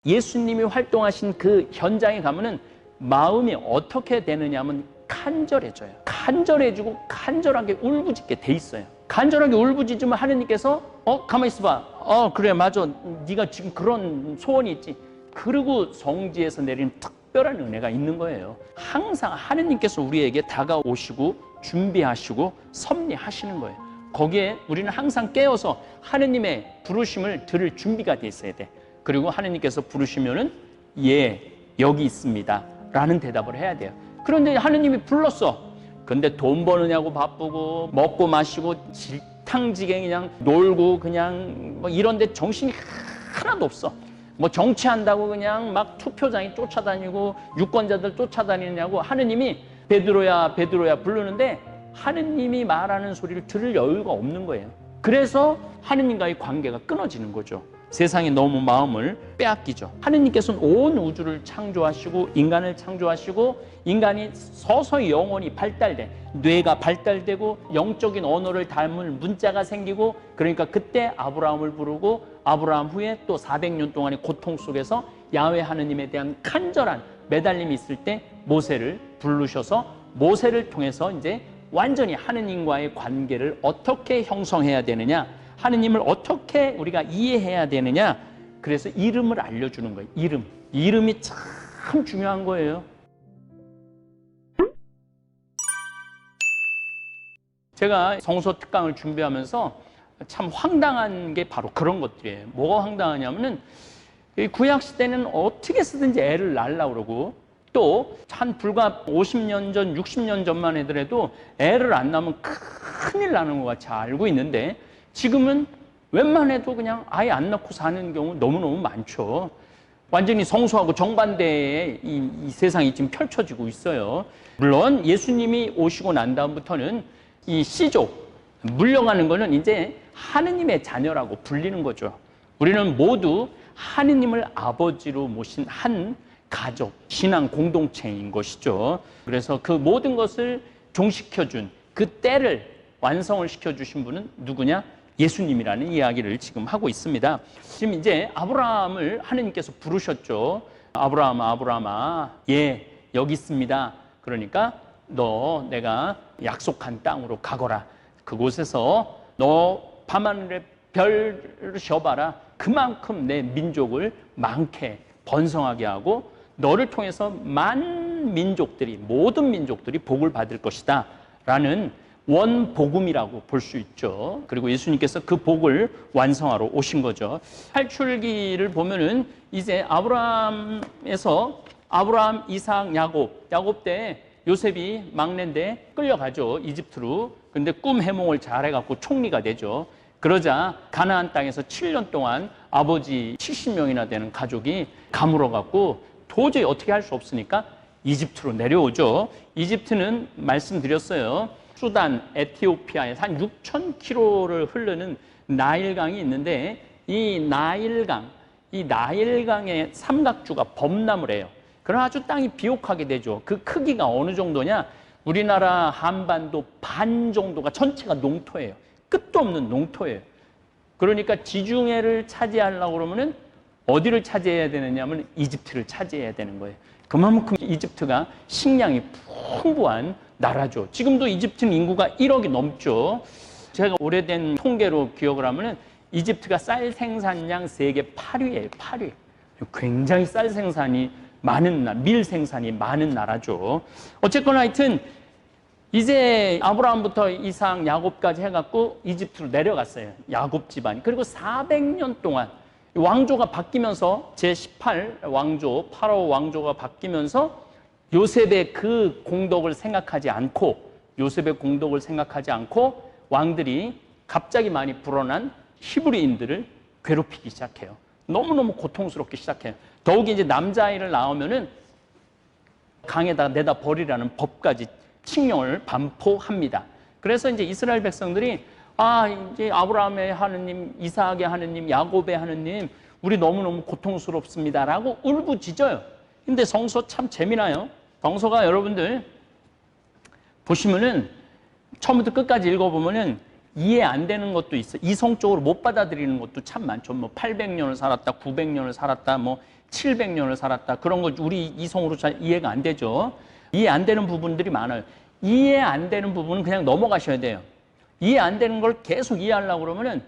예수님이 활동하신 그 현장에 가면은 마음이 어떻게 되느냐 하면 간절해져요. 간절해지고 간절하게 울부짖게 돼 있어요. 간절하게 울부짖으면 하느님께서 가만히 있어봐. 그래 맞아. 네가 지금 그런 소원이 있지. 그리고 성지에서 내리는 특별한 은혜가 있는 거예요. 항상 하느님께서 우리에게 다가오시고 준비하시고 섭리하시는 거예요. 거기에 우리는 항상 깨어서 하느님의 부르심을 들을 준비가 돼 있어야 돼. 그리고 하느님께서 부르시면은 예, 여기 있습니다 라는 대답을 해야 돼요. 그런데 하느님이 불렀어. 근데 돈 버느냐고 바쁘고 먹고 마시고 질탕지게 그냥 놀고 그냥 뭐 이런데 정신이 하나도 없어. 뭐 정치한다고 그냥 막 투표장에 쫓아다니고 유권자들 쫓아다니느냐고 하느님이 베드로야 베드로야 부르는데 하느님이 말하는 소리를 들을 여유가 없는 거예요. 그래서 하느님과의 관계가 끊어지는 거죠. 세상에 너무 마음을 빼앗기죠. 하느님께서는 온 우주를 창조하시고 인간을 창조하시고 인간이 서서히 영혼이 발달돼 뇌가 발달되고 영적인 언어를 담을 문자가 생기고 그러니까 그때 아브라함을 부르고 아브라함 후에 또 400년 동안의 고통 속에서 야훼 하느님에 대한 간절한 매달림이 있을 때 모세를 부르셔서 모세를 통해서 이제 완전히 하느님과의 관계를 어떻게 형성해야 되느냐, 하느님을 어떻게 우리가 이해해야 되느냐, 그래서 이름을 알려주는 거예요. 이름이 참 중요한 거예요. 제가 성서 특강을 준비하면서 참 황당한 게 바로 그런 것들이에요. 뭐가 황당하냐면은 구약 시대는 어떻게 쓰든지 애를 낳으려고 그러고 또 한 불과 50년 전, 60년 전만 하더라도 애를 안 낳으면 큰일 나는 것 같이 알고 있는데 지금은 웬만해도 그냥 아예 안 낳고 사는 경우 너무너무 많죠. 완전히 성소하고 정반대의 이 세상이 지금 펼쳐지고 있어요. 물론 예수님이 오시고 난 다음부터는 이 씨족, 물려가는 거는 이제 하느님의 자녀라고 불리는 거죠. 우리는 모두 하느님을 아버지로 모신 한 가족, 신앙 공동체인 것이죠. 그래서 그 모든 것을 종식해준 그 때를 완성을 시켜주신 분은 누구냐? 예수님이라는 이야기를 지금 하고 있습니다. 지금 이제 아브라함을 하느님께서 부르셨죠. 아브라함아, 아브라함아, 예, 여기 있습니다. 그러니까 너 내가 약속한 땅으로 가거라. 그곳에서 너 밤하늘의 별을 쉬어봐라. 그만큼 내 민족을 많게 번성하게 하고 너를 통해서 많은 민족들이, 모든 민족들이 복을 받을 것이다 라는 원복음이라고 볼 수 있죠. 그리고 예수님께서 그 복을 완성하러 오신 거죠. 탈출기를 보면은 이제 아브라함에서 아브라함, 이삭, 야곱 때 요셉이 막내인데 끌려가죠, 이집트로. 근데 꿈 해몽을 잘해갖고 총리가 되죠. 그러자 가나안 땅에서 7년 동안 아버지 70명이나 되는 가족이 가물어갖고 도저히 어떻게 할 수 없으니까 이집트로 내려오죠. 이집트는 말씀드렸어요. 수단, 에티오피아에서 한 6,000km를 흐르는 나일강이 있는데 이 나일강의 삼각주가 범람을 해요. 그럼 아주 땅이 비옥하게 되죠. 그 크기가 어느 정도냐? 우리나라 한반도 반 정도가 전체가 농토예요. 끝도 없는 농토예요. 그러니까 지중해를 차지하려고 그러면은 어디를 차지해야 되느냐면 이집트를 차지해야 되는 거예요. 그만큼 이집트가 식량이 풍부한 나라죠. 지금도 이집트는 인구가 1억이 넘죠. 제가 오래된 통계로 기억을 하면은 이집트가 쌀 생산량 세계 8위예요. 8위. 굉장히 쌀 생산이 많은 밀 생산이 많은 나라죠. 어쨌거나 하여튼 이제 아브라함부터 이삭, 야곱까지 해갖고 이집트로 내려갔어요. 야곱 집안이. 그리고 400년 동안 왕조가 바뀌면서 제18 왕조, 파라오 왕조가 바뀌면서 요셉의 그 공덕을 생각하지 않고 왕들이 갑자기 많이 불어난 히브리인들을 괴롭히기 시작해요. 너무너무 고통스럽게 시작해요. 더욱이 이제 남자아이를 낳으면은 강에다 내다 버리라는 법까지 칙령을 반포합니다. 그래서 이제 이스라엘 백성들이 이제 아브라함의 하느님, 이삭의 하느님, 야곱의 하느님, 우리 너무너무 고통스럽습니다라고 울부짖어요. 근데 성서 참 재미나요. 성서가 여러분들 보시면은 처음부터 끝까지 읽어보면은 이해 안 되는 것도 있어요. 이성적으로 못 받아들이는 것도 참 많죠. 뭐 800년을 살았다, 900년을 살았다, 뭐 700년을 살았다. 그런 거 우리 이성으로 잘 이해가 안 되죠. 이해 안 되는 부분들이 많아요. 이해 안 되는 부분은 그냥 넘어가셔야 돼요. 이해 안 되는 걸 계속 이해하려고 그러면은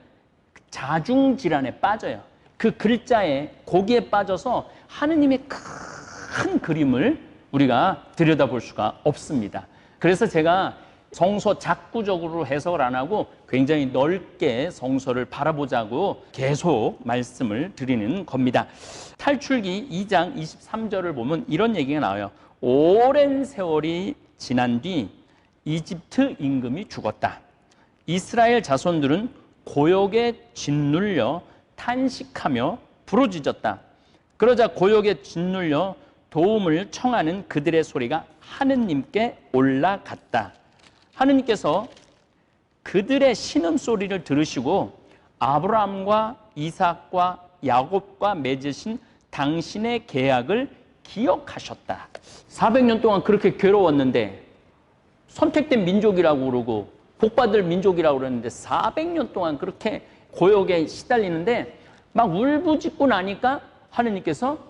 자중질환에 빠져요. 그 글자에, 거기에 빠져서 하느님의 큰 그림을 우리가 들여다볼 수가 없습니다. 그래서 제가 성서 작구적으로 해석을 안 하고 굉장히 넓게 성서를 바라보자고 계속 말씀을 드리는 겁니다. 탈출기 2장 23절을 보면 이런 얘기가 나와요. 오랜 세월이 지난 뒤 이집트 임금이 죽었다. 이스라엘 자손들은 고역에 짓눌려 탄식하며 부르짖었다. 그러자 고역에 짓눌려 도움을 청하는 그들의 소리가 하느님께 올라갔다. 하느님께서 그들의 신음소리를 들으시고 아브라함과 이삭과 야곱과 맺으신 당신의 계약을 기억하셨다. 400년 동안 그렇게 괴로웠는데 선택된 민족이라고 그러고 복받을 민족이라고 그러는데 400년 동안 그렇게 고역에 시달리는데 막 울부짖고 나니까 하느님께서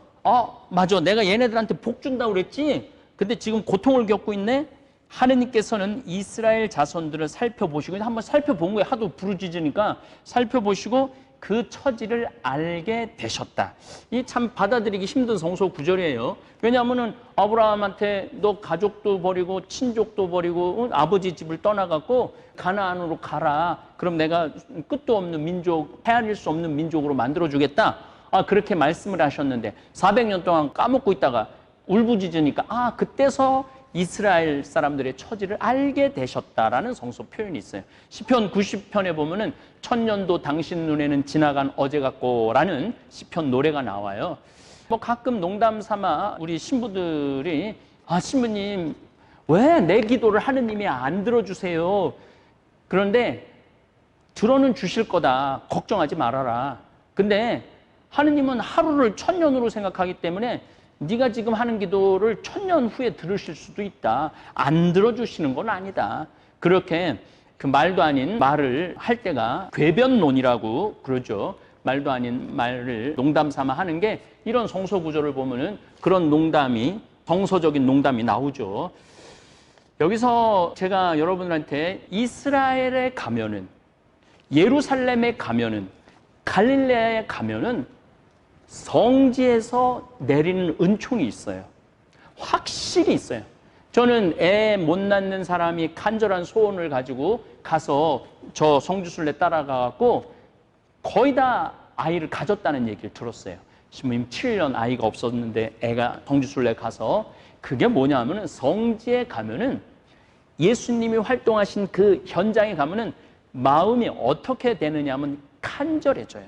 맞아, 내가 얘네들한테 복 준다고 그랬지. 근데 지금 고통을 겪고 있네. 하느님께서는 이스라엘 자손들을 살펴보시고, 한번 살펴본 거예요. 하도 부르짖으니까 살펴보시고 그 처지를 알게 되셨다. 이 참 받아들이기 힘든 성서 구절이에요. 왜냐하면은 아브라함한테 너 가족도 버리고 친족도 버리고 아버지 집을 떠나갖고 가나안으로 가라. 그럼 내가 끝도 없는 민족, 헤아릴 수 없는 민족으로 만들어주겠다. 그렇게 말씀을 하셨는데 400년 동안 까먹고 있다가 울부짖으니까 그때서 이스라엘 사람들의 처지를 알게 되셨다라는 성서 표현이 있어요. 시편 90편에 보면은 천년도 당신 눈에는 지나간 어제 같고라는 시편 노래가 나와요. 뭐 가끔 농담 삼아 우리 신부들이 신부님 왜 내 기도를 하느님이 안 들어주세요. 그런데 들어는 주실 거다. 걱정하지 말아라. 근데 하느님은 하루를 천년으로 생각하기 때문에 네가 지금 하는 기도를 천년 후에 들으실 수도 있다. 안 들어주시는 건 아니다. 그렇게 그 말도 아닌 말을 할 때가 궤변론이라고 그러죠. 말도 아닌 말을 농담 삼아 하는 게 이런 성서 구조를 보면은 그런 농담이, 정서적인 농담이 나오죠. 여기서 제가 여러분들한테 이스라엘에 가면은, 예루살렘에 가면은, 갈릴레아에 가면은 성지에서 내리는 은총이 있어요. 확실히 있어요. 저는 애 못 낳는 사람이 간절한 소원을 가지고 가서 저 성지순례 따라가갖고 거의 다 아이를 가졌다는 얘기를 들었어요. 신부님 7년 아이가 없었는데 애가 성지순례 가서, 그게 뭐냐면은 성지에 가면은 예수님이 활동하신 그 현장에 가면은 마음이 어떻게 되느냐 하면 간절해져요.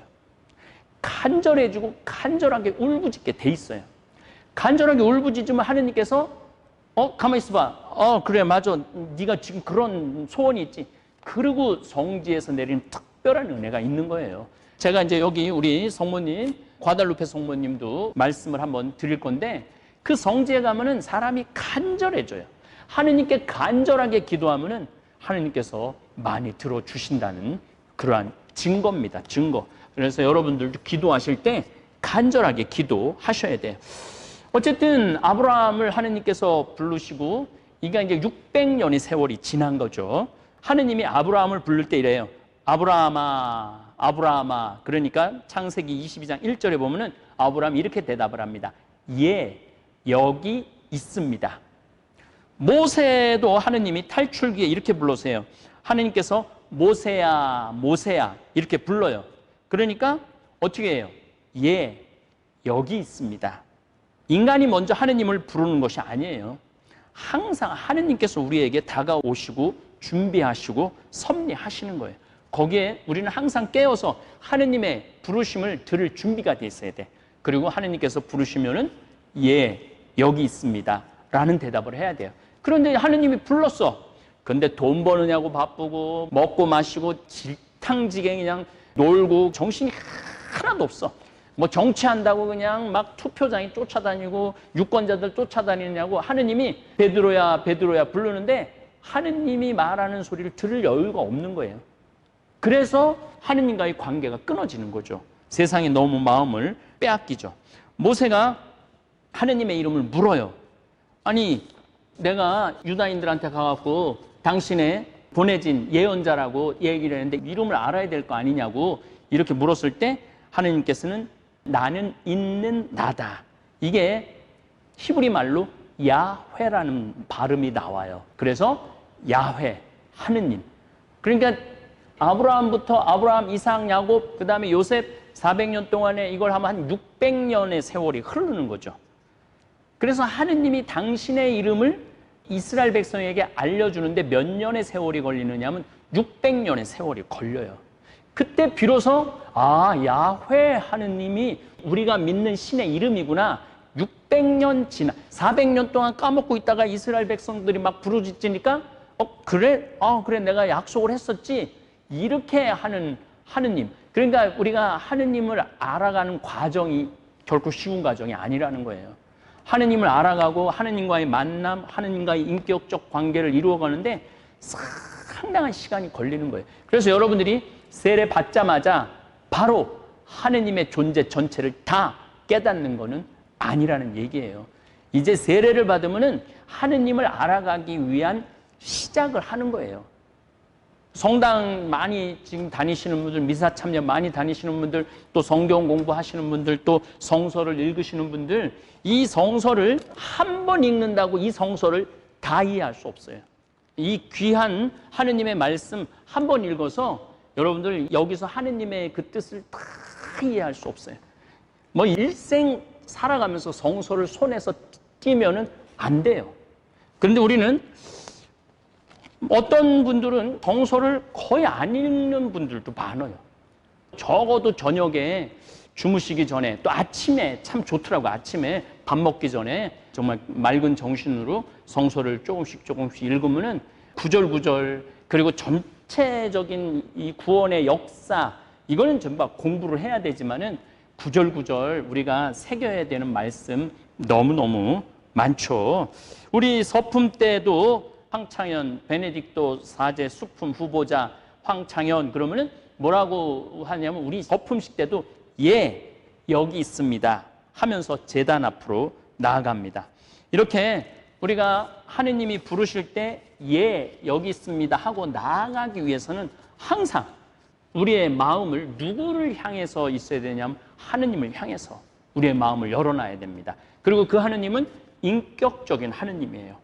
간절해지고 간절하게 울부짖게 돼 있어요. 간절하게 울부짖으면 하느님께서 가만히 있어봐. 그래 맞아. 네가 지금 그런 소원이 있지. 그리고 성지에서 내리는 특별한 은혜가 있는 거예요. 제가 이제 여기 우리 성모님, 과달루페 성모님도 말씀을 한번 드릴 건데, 그 성지에 가면은 사람이 간절해져요. 하느님께 간절하게 기도하면은 하느님께서 많이 들어주신다는 그러한 증거입니다. 증거. 그래서 여러분들도 기도하실 때 간절하게 기도하셔야 돼요. 어쨌든 아브라함을 하느님께서 부르시고 이게 이제 600년의 세월이 지난 거죠. 하느님이 아브라함을 부를 때 이래요. 아브라함아, 아브라함아. 그러니까 창세기 22장 1절에 보면은 아브라함이 이렇게 대답을 합니다. 예, 여기 있습니다. 모세도 하느님이 탈출기에 이렇게 불러세요. 하느님께서 모세야, 모세야 이렇게 불러요. 그러니까 어떻게 해요? 예, 여기 있습니다. 인간이 먼저 하느님을 부르는 것이 아니에요. 항상 하느님께서 우리에게 다가오시고 준비하시고 섭리하시는 거예요. 거기에 우리는 항상 깨어서 하느님의 부르심을 들을 준비가 돼 있어야 돼. 그리고 하느님께서 부르시면은 예, 여기 있습니다 라는 대답을 해야 돼요. 그런데 하느님이 불렀어. 근데 돈 버느냐고 바쁘고 먹고 마시고 질탕지갱 그냥 놀고 정신이 하나도 없어. 뭐 정치한다고 그냥 막 투표장에 쫓아다니고 유권자들 쫓아다니느냐고 하느님이 베드로야 베드로야 부르는데 하느님이 말하는 소리를 들을 여유가 없는 거예요. 그래서 하느님과의 관계가 끊어지는 거죠. 세상에 너무 마음을 빼앗기죠. 모세가 하느님의 이름을 물어요. 아니, 내가 유다인들한테 가갖고 당신의 보내진 예언자라고 얘기를 했는데 이름을 알아야 될 거 아니냐고 이렇게 물었을 때 하느님께서는 나는 있는 나다. 이게 히브리 말로 야훼라는 발음이 나와요. 그래서 야훼, 하느님. 그러니까 아브라함부터 아브라함, 이삭, 야곱, 그 다음에 요셉 400년 동안에 이걸 하면 한 600년의 세월이 흐르는 거죠. 그래서 하느님이 당신의 이름을 이스라엘 백성에게 알려주는데 몇 년의 세월이 걸리느냐 하면 600년의 세월이 걸려요. 그때 비로소 야훼 하느님이 우리가 믿는 신의 이름이구나. 600년 지나 400년 동안 까먹고 있다가 이스라엘 백성들이 막 부르짖으니까 그래 내가 약속을 했었지. 이렇게 하는 하느님. 그러니까 우리가 하느님을 알아가는 과정이 결코 쉬운 과정이 아니라는 거예요. 하느님을 알아가고 하느님과의 만남, 하느님과의 인격적 관계를 이루어가는데 상당한 시간이 걸리는 거예요. 그래서 여러분들이 세례 받자마자 바로 하느님의 존재 전체를 다 깨닫는 것은 아니라는 얘기예요. 이제 세례를 받으면은 하느님을 알아가기 위한 시작을 하는 거예요. 성당 많이 지금 다니시는 분들, 미사 참여 많이 다니시는 분들, 또 성경 공부하시는 분들, 또 성서를 읽으시는 분들, 이 성서를 한 번 읽는다고 이 성서를 다 이해할 수 없어요. 이 귀한 하느님의 말씀 한 번 읽어서 여러분들 여기서 하느님의 그 뜻을 다 이해할 수 없어요. 뭐 일생 살아가면서 성서를 손에서 띄면은 안 돼요. 그런데 우리는 어떤 분들은 성서를 거의 안 읽는 분들도 많아요. 적어도 저녁에 주무시기 전에, 또 아침에 참 좋더라고요. 아침에 밥 먹기 전에 정말 맑은 정신으로 성서를 조금씩 읽으면은 구절구절, 그리고 전체적인 이 구원의 역사, 이거는 전부 공부를 해야 되지만은 구절구절 우리가 새겨야 되는 말씀 너무너무 많죠. 우리 서품 때도 황창현, 베네딕토 4제 수품 후보자 황창현, 그러면은 뭐라고 하냐면 우리 서품식 때도 여기 있습니다 하면서 제단 앞으로 나아갑니다. 이렇게 우리가 하느님이 부르실 때 여기 있습니다 하고 나아가기 위해서는 항상 우리의 마음을 누구를 향해서 있어야 되냐면 하느님을 향해서 우리의 마음을 열어놔야 됩니다. 그리고 그 하느님은 인격적인 하느님이에요.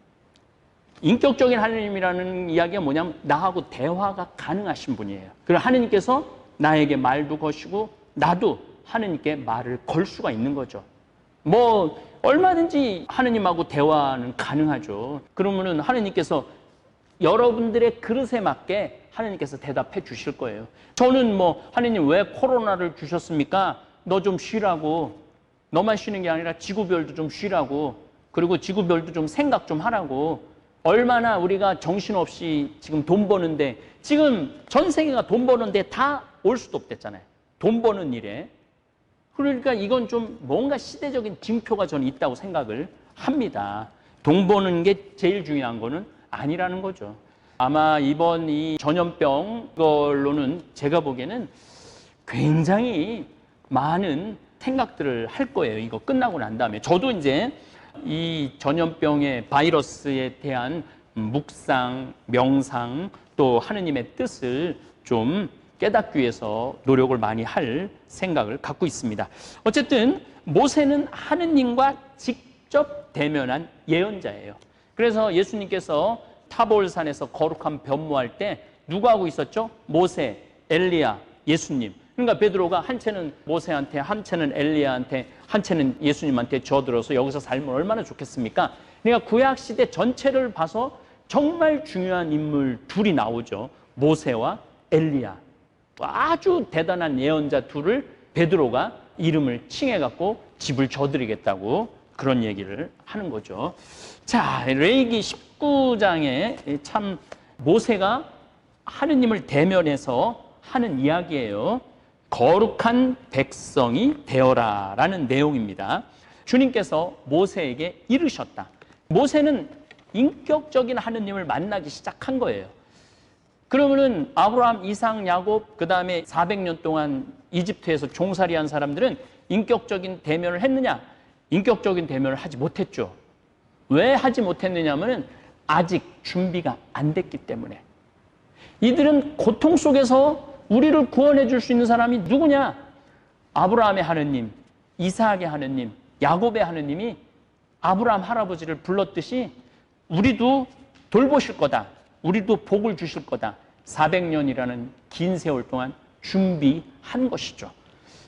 인격적인 하느님이라는 이야기가 뭐냐면 나하고 대화가 가능하신 분이에요. 그리고 하느님께서 나에게 말도 거시고 나도 하느님께 말을 걸 수가 있는 거죠. 뭐 얼마든지 하느님하고 대화는 가능하죠. 그러면은 하느님께서 여러분들의 그릇에 맞게 하느님께서 대답해 주실 거예요. 저는 뭐 하느님 왜 코로나를 주셨습니까? 너 좀 쉬라고. 너만 쉬는 게 아니라 지구별도 좀 쉬라고. 그리고 지구별도 좀 생각 좀 하라고. 얼마나 우리가 정신없이 지금 돈 버는데, 지금 전 세계가 돈 버는데 다 올 수도 없댔잖아요. 돈 버는 일에. 그러니까 이건 좀 뭔가 시대적인 징표가 저는 있다고 생각을 합니다. 돈 버는 게 제일 중요한 거는 아니라는 거죠. 아마 이번 이 전염병 걸로는 제가 보기에는 굉장히 많은 생각들을 할 거예요. 이거 끝나고 난 다음에. 저도 이제 이 전염병의 바이러스에 대한 묵상, 명상, 또 하느님의 뜻을 좀 깨닫기 위해서 노력을 많이 할 생각을 갖고 있습니다. 어쨌든 모세는 하느님과 직접 대면한 예언자예요. 그래서 예수님께서 타보올산에서 거룩한 변모할 때 누구하고 있었죠? 모세, 엘리야, 예수님. 그러니까 베드로가 한 채는 모세한테, 한 채는 엘리야한테, 한 채는 예수님한테 져들어서 여기서 살면 얼마나 좋겠습니까? 그러니까 구약시대 전체를 봐서 정말 중요한 인물 둘이 나오죠. 모세와 엘리야. 아주 대단한 예언자 둘을 베드로가 이름을 칭해갖고 집을 져드리겠다고 그런 얘기를 하는 거죠. 자, 레위기 19장에 참 모세가 하느님을 대면해서 하는 이야기예요. 거룩한 백성이 되어라 라는 내용입니다. 주님께서 모세에게 이르셨다. 모세는 인격적인 하느님을 만나기 시작한 거예요. 그러면은 아브라함, 이삭, 야곱, 그 다음에 400년 동안 이집트에서 종살이한 사람들은 인격적인 대면을 했느냐? 인격적인 대면을 하지 못했죠. 왜 하지 못했느냐면은 아직 준비가 안 됐기 때문에. 이들은 고통 속에서 우리를 구원해 줄 수 있는 사람이 누구냐? 아브라함의 하느님, 이삭의 하느님, 야곱의 하느님이 아브라함 할아버지를 불렀듯이 우리도 돌보실 거다. 우리도 복을 주실 거다. 400년이라는 긴 세월 동안 준비한 것이죠.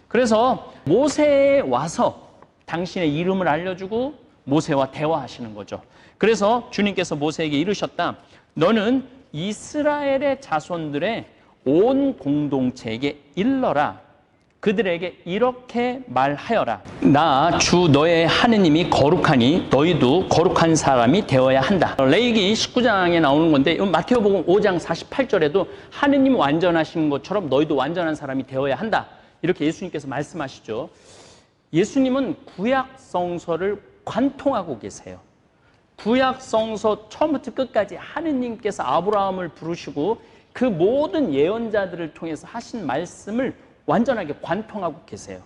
그래서 모세에 와서 당신의 이름을 알려주고 모세와 대화하시는 거죠. 그래서 주님께서 모세에게 이르셨다. 너는 이스라엘의 자손들의 온 공동체에게 일러라. 그들에게 이렇게 말하여라. 나 주 너의 하느님이 거룩하니 너희도 거룩한 사람이 되어야 한다. 레위기 19장에 나오는 건데 마태복음 5장 48절에도 하느님 완전하신 것처럼 너희도 완전한 사람이 되어야 한다. 이렇게 예수님께서 말씀하시죠. 예수님은 구약 성서를 관통하고 계세요. 구약 성서 처음부터 끝까지 하느님께서 아브라함을 부르시고 그 모든 예언자들을 통해서 하신 말씀을 완전하게 관통하고 계세요.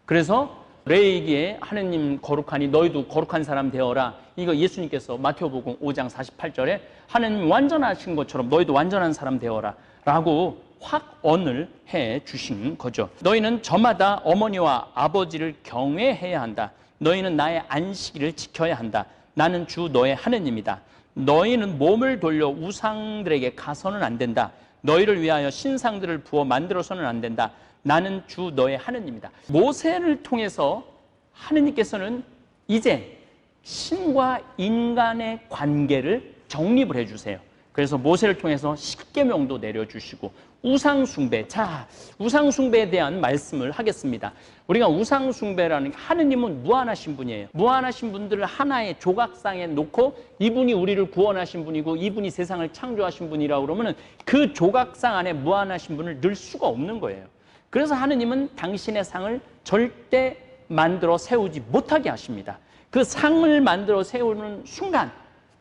그래서 레위기에 하느님 거룩하니 너희도 거룩한 사람 되어라. 이거 예수님께서 마태복음 5장 48절에 하느님 완전하신 것처럼 너희도 완전한 사람 되어라 라고 확언을 해 주신 거죠. 너희는 저마다 어머니와 아버지를 경외해야 한다. 너희는 나의 안식일을 지켜야 한다. 나는 주 너의 하느님이다. 너희는 몸을 돌려 우상들에게 가서는 안 된다. 너희를 위하여 신상들을 부어 만들어서는 안 된다. 나는 주 너의 하느님이다. 모세를 통해서 하느님께서는 이제 신과 인간의 관계를 정립을 해주세요. 그래서 모세를 통해서 십계명도 내려주시고 우상숭배, 자, 우상숭배에 대한 말씀을 하겠습니다. 우리가 우상숭배라는 게 하느님은 무한하신 분이에요. 무한하신 분들을 하나의 조각상에 놓고 이분이 우리를 구원하신 분이고 이분이 세상을 창조하신 분이라고 그러면 그 조각상 안에 무한하신 분을 넣을 수가 없는 거예요. 그래서 하느님은 당신의 상을 절대 만들어 세우지 못하게 하십니다. 그 상을 만들어 세우는 순간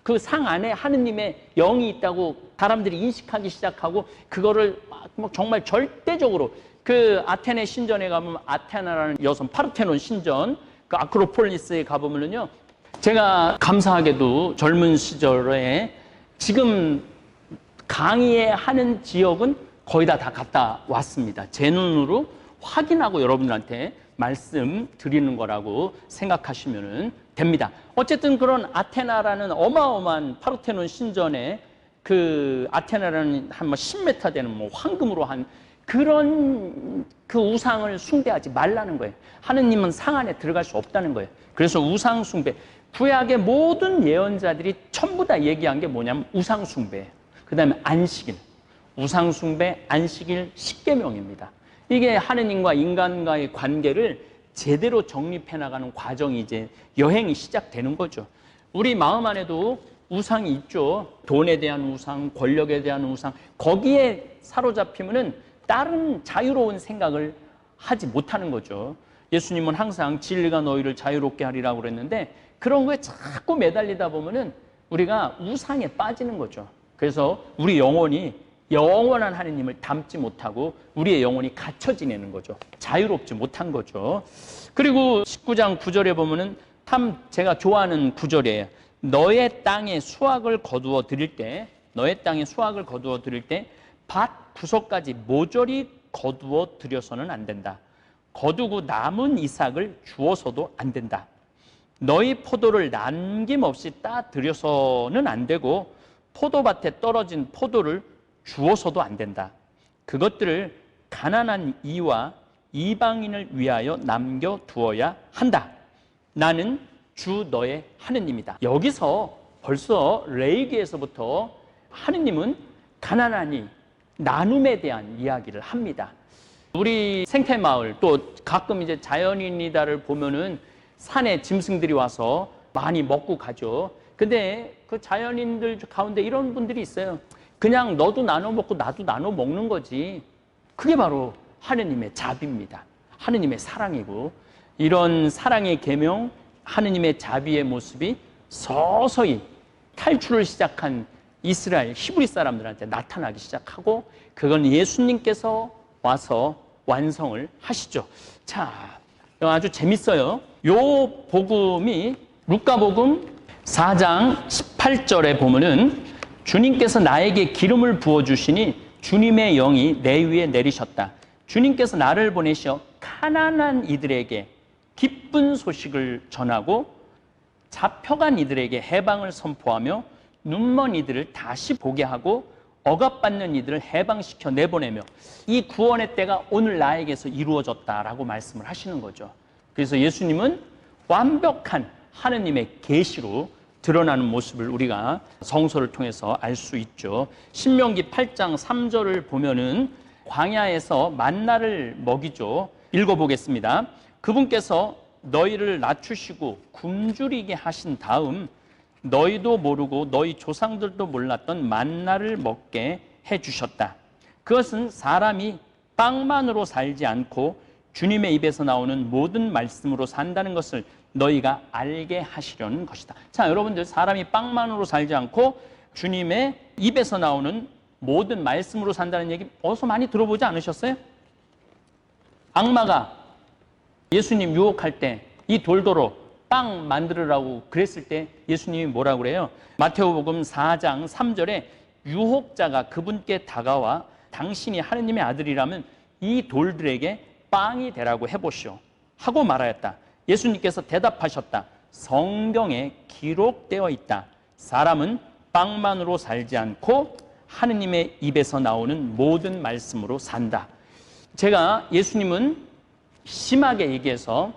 그 상 안에 하느님의 영이 있다고 사람들이 인식하기 시작하고 그거를 정말 절대적으로 그 아테네 신전에 가면 아테나라는 여성 파르테논 신전 그 아크로폴리스에 가보면요 제가 감사하게도 젊은 시절에 지금 강의하는 지역은 거의 다 갔다 왔습니다. 제 눈으로 확인하고 여러분들한테 말씀드리는 거라고 생각하시면 됩니다. 어쨌든 그런 아테나라는 어마어마한 파르테논 신전에 그 아테나라는 한 10m 되는 황금으로 한 그런 그 우상을 숭배하지 말라는 거예요. 하느님은 상 안에 들어갈 수 없다는 거예요. 그래서 우상 숭배, 구약의 모든 예언자들이 전부 다 얘기한 게 뭐냐면 우상 숭배예요. 그 다음에 안식일, 우상 숭배, 안식일, 십계명입니다. 이게 하느님과 인간과의 관계를 제대로 정립해 나가는 과정이 이제 여행이 시작되는 거죠. 우리 마음 안에도 우상이 있죠. 돈에 대한 우상, 권력에 대한 우상. 거기에 사로잡히면은 다른 자유로운 생각을 하지 못하는 거죠. 예수님은 항상 진리가 너희를 자유롭게 하리라고 그랬는데 그런 거에 자꾸 매달리다 보면은 우리가 우상에 빠지는 거죠. 그래서 우리 영혼이 영원한 하느님을 닮지 못하고 우리의 영혼이 갇혀 지내는 거죠. 자유롭지 못한 거죠. 그리고 19장 9절에 보면은 참 제가 좋아하는 구절이에요. 너의 땅에 수확을 거두어 드릴 때, 너의 땅에 수확을 거두어 드릴 때 밭 구석까지 모조리 거두어 드려서는 안 된다. 거두고 남은 이삭을 주어서도 안 된다. 너희 포도를 남김없이 따 드려서는 안 되고 포도밭에 떨어진 포도를 주어서도 안 된다. 그것들을 가난한 이와 이방인을 위하여 남겨두어야 한다. 나는 주 너의 하느님이다. 여기서 벌써 레위기에서부터 하느님은 가난하니 나눔에 대한 이야기를 합니다. 우리 생태마을 또 가끔 이제 자연인이다를 보면은 산에 짐승들이 와서 많이 먹고 가죠. 근데 그 자연인들 가운데 이런 분들이 있어요. 그냥 너도 나눠 먹고 나도 나눠 먹는 거지. 그게 바로 하느님의 자비입니다. 하느님의 사랑이고 이런 사랑의 계명, 하느님의 자비의 모습이 서서히 탈출을 시작한 이스라엘 히브리 사람들한테 나타나기 시작하고 그건 예수님께서 와서 완성을 하시죠. 자, 아주 재밌어요. 요 복음이 루카복음 4장 18절에 보면은 주님께서 나에게 기름을 부어주시니 주님의 영이 내 위에 내리셨다. 주님께서 나를 보내셔 가난한 이들에게 기쁜 소식을 전하고 잡혀간 이들에게 해방을 선포하며 눈먼 이들을 다시 보게 하고 억압받는 이들을 해방시켜 내보내며 이 구원의 때가 오늘 나에게서 이루어졌다라고 말씀을 하시는 거죠. 그래서 예수님은 완벽한 하느님의 계시로 드러나는 모습을 우리가 성서를 통해서 알 수 있죠. 신명기 8장 3절을 보면은 광야에서 만나를 먹이죠. 읽어보겠습니다. 그분께서 너희를 낮추시고 굶주리게 하신 다음 너희도 모르고 너희 조상들도 몰랐던 만나를 먹게 해주셨다. 그것은 사람이 빵만으로 살지 않고 주님의 입에서 나오는 모든 말씀으로 산다는 것을 너희가 알게 하시려는 것이다. 자, 여러분들, 사람이 빵만으로 살지 않고 주님의 입에서 나오는 모든 말씀으로 산다는 얘기 어디서 많이 들어보지 않으셨어요? 악마가 예수님 유혹할 때 이 돌도로 빵 만들으라고 그랬을 때 예수님이 뭐라고 그래요? 마태오복음 4장 3절에 유혹자가 그분께 다가와 당신이 하느님의 아들이라면 이 돌들에게 빵이 되라고 해보시오 하고 말하였다. 예수님께서 대답하셨다. 성경에 기록되어 있다. 사람은 빵만으로 살지 않고 하느님의 입에서 나오는 모든 말씀으로 산다. 제가 예수님은 심하게 얘기해서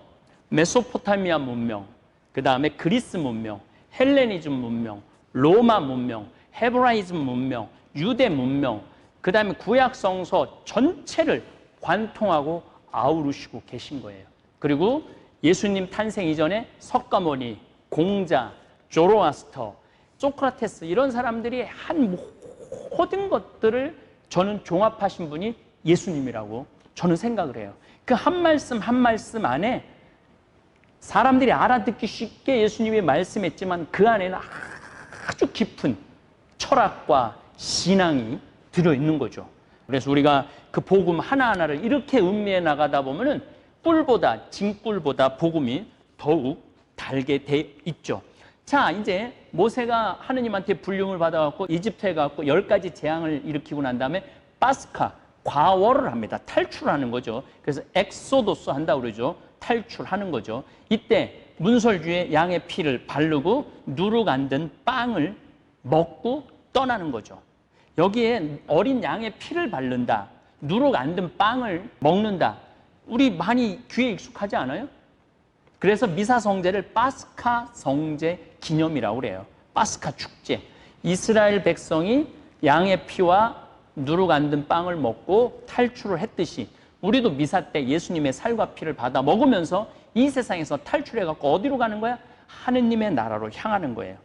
메소포타미아 문명, 그 다음에 그리스 문명, 헬레니즘 문명, 로마 문명, 헤브라이즘 문명, 유대 문명, 그 다음에 구약 성서 전체를 관통하고 아우르시고 계신 거예요. 그리고 예수님 탄생 이전에 석가모니, 공자, 조로아스터, 소크라테스 이런 사람들이 한 모든 것들을 저는 종합하신 분이 예수님이라고 저는 생각을 해요. 그 한 말씀 한 말씀 안에 사람들이 알아듣기 쉽게 예수님이 말씀했지만 그 안에는 아주 깊은 철학과 신앙이 들어있는 거죠. 그래서 우리가 그 복음 하나하나를 이렇게 음미해 나가다 보면은 꿀보다, 진꿀보다 복음이 더욱 달게 돼 있죠. 자, 이제 모세가 하느님한테 불륜을 받아갖고 이집트에 가갖고 10가지 재앙을 일으키고 난 다음에 파스카, 과월을 합니다. 탈출하는 거죠. 그래서 엑소도스 한다고 그러죠. 탈출하는 거죠. 이때 문설주에 양의 피를 바르고 누룩 안 든 빵을 먹고 떠나는 거죠. 여기에 어린 양의 피를 바른다, 누룩 안 든 빵을 먹는다. 우리 많이 귀에 익숙하지 않아요? 그래서 미사 성제를 파스카 성제 기념이라고 그래요. 파스카 축제. 이스라엘 백성이 양의 피와 누룩 안 든 빵을 먹고 탈출을 했듯이 우리도 미사 때 예수님의 살과 피를 받아 먹으면서 이 세상에서 탈출해갖고 어디로 가는 거야? 하느님의 나라로 향하는 거예요.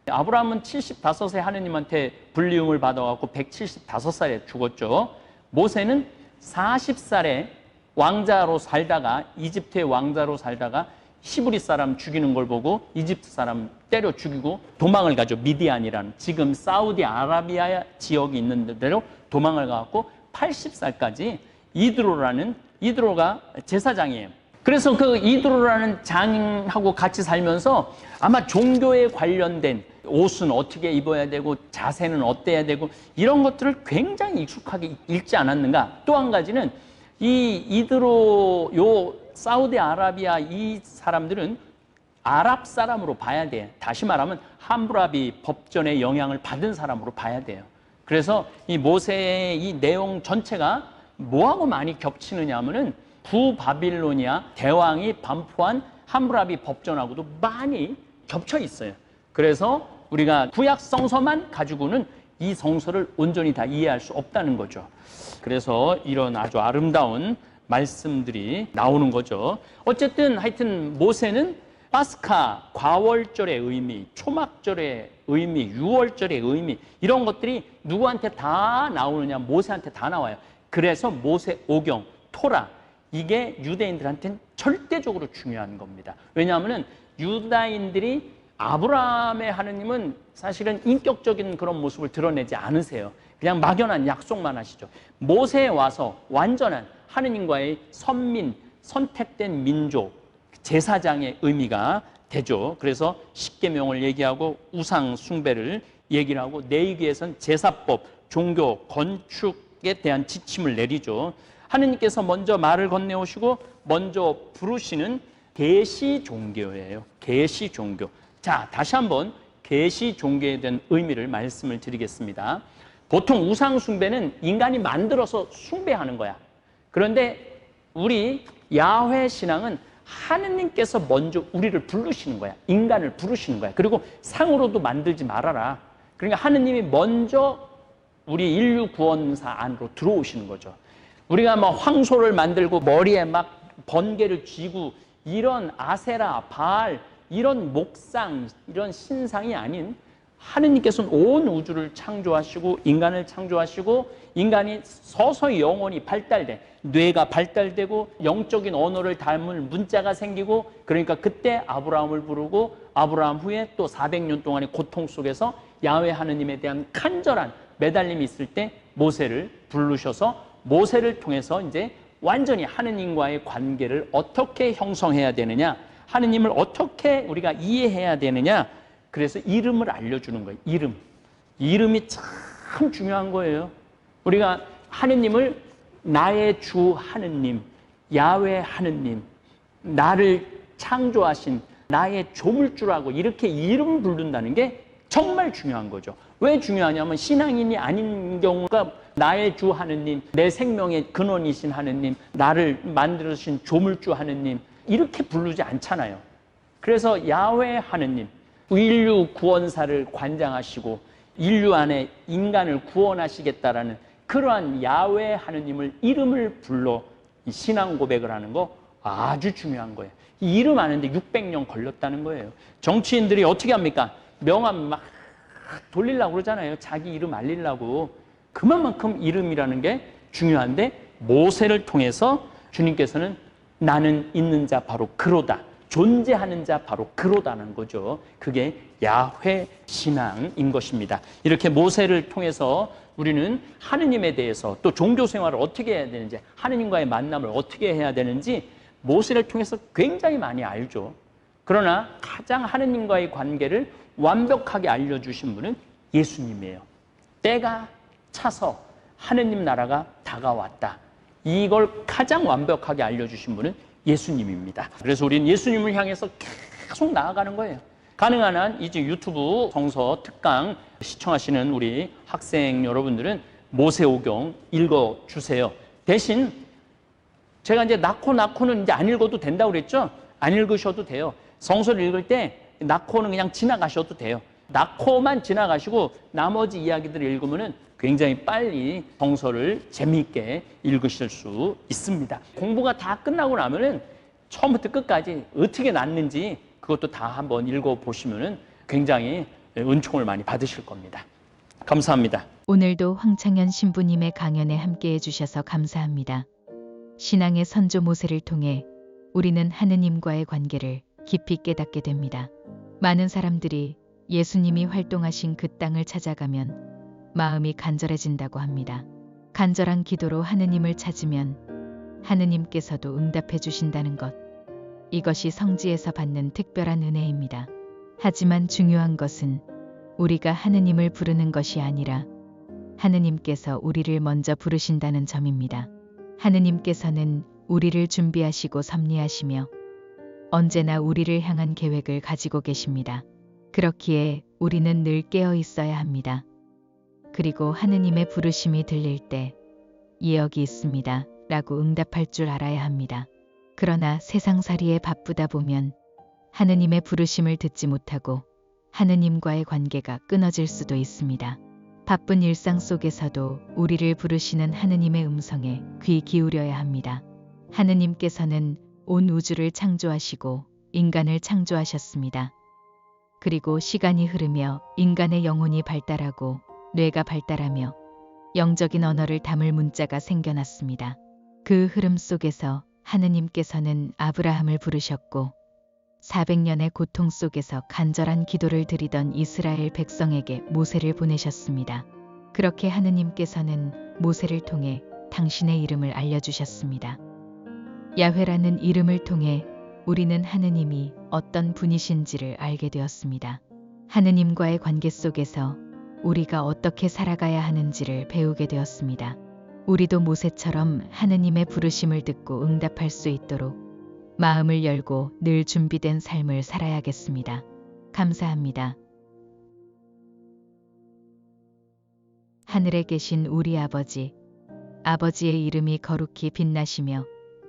아브라함은 75세 하느님한테 불리움을 받아갖고 175살에 죽었죠. 모세는 40살에 왕자로 살다가 이집트의 왕자로 살다가 히브리 사람 죽이는 걸 보고 이집트 사람 때려 죽이고 도망을 가죠. 미디안이라는 지금 사우디아라비아 지역이 있는 데로 도망을 가갖고 80살까지 이드로가 제사장이에요. 그래서 그 이드로라는 장하고 같이 살면서 아마 종교에 관련된 옷은 어떻게 입어야 되고 자세는 어때야 되고 이런 것들을 굉장히 익숙하게 읽지 않았는가. 또 한 가지는 이 이드로 요 사우디아라비아 이 사람들은 아랍 사람으로 봐야 돼요. 다시 말하면 함무라비 법전의 영향을 받은 사람으로 봐야 돼요. 그래서 이 모세의 이 내용 전체가 뭐하고 많이 겹치느냐 하면은 구바빌로니아 대왕이 반포한 함무라비 법전하고도 많이 겹쳐 있어요. 그래서 우리가 구약 성서만 가지고는 이 성서를 온전히 다 이해할 수 없다는 거죠. 그래서 이런 아주 아름다운 말씀들이 나오는 거죠. 어쨌든 하여튼 모세는 파스카, 과월절의 의미, 초막절의 의미, 유월절의 의미 이런 것들이 누구한테 다 나오느냐? 모세한테 다 나와요. 그래서 모세 오경, 토라 이게 유대인들한테는 절대적으로 중요한 겁니다. 왜냐하면 유다인들이 아브라함의 하느님은 사실은 인격적인 그런 모습을 드러내지 않으세요. 그냥 막연한 약속만 하시죠. 모세에 와서 완전한 하느님과의 선민, 선택된 민족, 제사장의 의미가 되죠. 그래서 십계명을 얘기하고 우상 숭배를 얘기를 하고 레위기에서는 제사법, 종교, 건축에 대한 지침을 내리죠. 하느님께서 먼저 말을 건네오시고 먼저 부르시는 계시 종교예요. 계시 종교. 자, 다시 한번 계시 종교에 대한 의미를 말씀을 드리겠습니다. 보통 우상 숭배는 인간이 만들어서 숭배하는 거야. 그런데 우리 야훼 신앙은 하느님께서 먼저 우리를 부르시는 거야. 인간을 부르시는 거야. 그리고 상으로도 만들지 말아라. 그러니까 하느님이 먼저 우리 인류 구원사 안으로 들어오시는 거죠. 우리가 뭐 황소를 만들고 머리에 막 번개를 쥐고 이런 아세라, 바알, 이런 목상, 이런 신상이 아닌 하느님께서는 온 우주를 창조하시고 인간을 창조하시고 인간이 서서히 영혼이 발달돼 뇌가 발달되고 영적인 언어를 담을 문자가 생기고 그러니까 그때 아브라함을 부르고 아브라함 후에 또 400년 동안의 고통 속에서 야훼 하느님에 대한 간절한 매달림이 있을 때 모세를 부르셔서 모세를 통해서 이제 완전히 하느님과의 관계를 어떻게 형성해야 되느냐, 하느님을 어떻게 우리가 이해해야 되느냐, 그래서 이름을 알려주는 거예요. 이름이 참 중요한 거예요. 우리가 하느님을 나의 주 하느님, 야훼 하느님, 나를 창조하신 나의 조물주라고 이렇게 이름 부른다는 게 정말 중요한 거죠. 왜 중요하냐면 신앙인이 아닌 경우가 나의 주 하느님, 내 생명의 근원이신 하느님, 나를 만들어주신 조물주 하느님 이렇게 부르지 않잖아요. 그래서 야훼 하느님, 인류 구원사를 관장하시고 인류 안에 인간을 구원하시겠다라는 그러한 야훼 하느님을 이름을 불러 신앙 고백을 하는 거 아주 중요한 거예요. 이 이름 아는데 600년 걸렸다는 거예요. 정치인들이 어떻게 합니까? 명함 막 돌리려고 그러잖아요. 자기 이름 알리려고. 그만큼 이름이라는 게 중요한데 모세를 통해서 주님께서는 나는 있는 자 바로 그로다. 존재하는 자 바로 그로다는 거죠. 그게 야훼 신앙인 것입니다. 이렇게 모세를 통해서 우리는 하느님에 대해서 또 종교 생활을 어떻게 해야 되는지 하느님과의 만남을 어떻게 해야 되는지 모세를 통해서 굉장히 많이 알죠. 그러나 가장 하느님과의 관계를 완벽하게 알려주신 분은 예수님이에요. 때가 차서 하느님 나라가 다가왔다. 이걸 가장 완벽하게 알려주신 분은 예수님입니다. 그래서 우리는 예수님을 향해서 계속 나아가는 거예요. 가능한 한 이제 유튜브 성서 특강 시청하시는 우리 학생 여러분들은 모세오경 읽어주세요. 대신 제가 이제 낳고는 이제 안 읽어도 된다고 그랬죠? 안 읽으셔도 돼요. 성서를 읽을 때 낳고는 그냥 지나가셔도 돼요. 낳고만 지나가시고 나머지 이야기들을 읽으면은 굉장히 빨리 성서를 재미있게 읽으실 수 있습니다. 공부가 다 끝나고 나면은 처음부터 끝까지 어떻게 낳는지 그것도 다 한번 읽어보시면은 굉장히 은총을 많이 받으실 겁니다. 감사합니다. 오늘도 황창현 신부님의 강연에 함께해 주셔서 감사합니다. 신앙의 선조 모세를 통해 우리는 하느님과의 관계를 깊이 깨닫게 됩니다. 많은 사람들이 예수님이 활동하신 그 땅을 찾아가면 마음이 간절해진다고 합니다. 간절한 기도로 하느님을 찾으면 하느님께서도 응답해 주신다는 것. 이것이 성지에서 받는 특별한 은혜입니다. 하지만 중요한 것은 우리가 하느님을 부르는 것이 아니라 하느님께서 우리를 먼저 부르신다는 점입니다. 하느님께서는 우리를 준비하시고 섭리하시며 언제나 우리를 향한 계획을 가지고 계십니다. 그렇기에 우리는 늘 깨어 있어야 합니다. 그리고 하느님의 부르심이 들릴 때 여기 있습니다 라고 응답할 줄 알아야 합니다. 그러나 세상살이에 바쁘다 보면 하느님의 부르심을 듣지 못하고 하느님과의 관계가 끊어질 수도 있습니다. 바쁜 일상 속에서도 우리를 부르시는 하느님의 음성에 귀 기울여야 합니다. 하느님께서는 온 우주를 창조하시고 인간을 창조하셨습니다. 그리고 시간이 흐르며 인간의 영혼이 발달하고 뇌가 발달하며 영적인 언어를 담을 문자가 생겨났습니다. 그 흐름 속에서 하느님께서는 아브라함을 부르셨고 400년의 고통 속에서 간절한 기도를 드리던 이스라엘 백성에게 모세를 보내셨습니다. 그렇게 하느님께서는 모세를 통해 당신의 이름을 알려주셨습니다. 야훼라는 이름을 통해 우리는 하느님이 어떤 분이신지를 알게 되었습니다. 하느님과의 관계 속에서 우리가 어떻게 살아가야 하는지를 배우게 되었습니다. 우리도 모세처럼 하느님의 부르심을 듣고 응답할 수 있도록 마음을 열고 늘 준비된 삶을 살아야겠습니다. 감사합니다. 하늘에 계신 우리 아버지, 아버지의 이름이 거룩히 빛나시며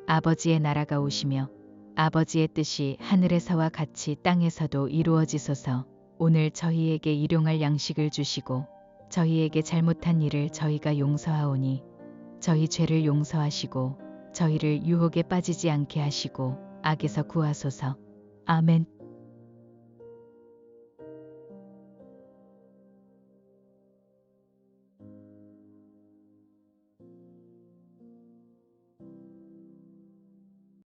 아버지의 나라가 오시며 아버지의 뜻이 하늘에서와 같이 땅에서도 이루어지소서. 오늘 저희에게 일용할 양식을 주시고 저희에게 잘못한 일을 저희가 용서하오니 저희 죄를 용서하시고 저희를 유혹에 빠지지 않게 하시고 악에서 구하소서. 아멘.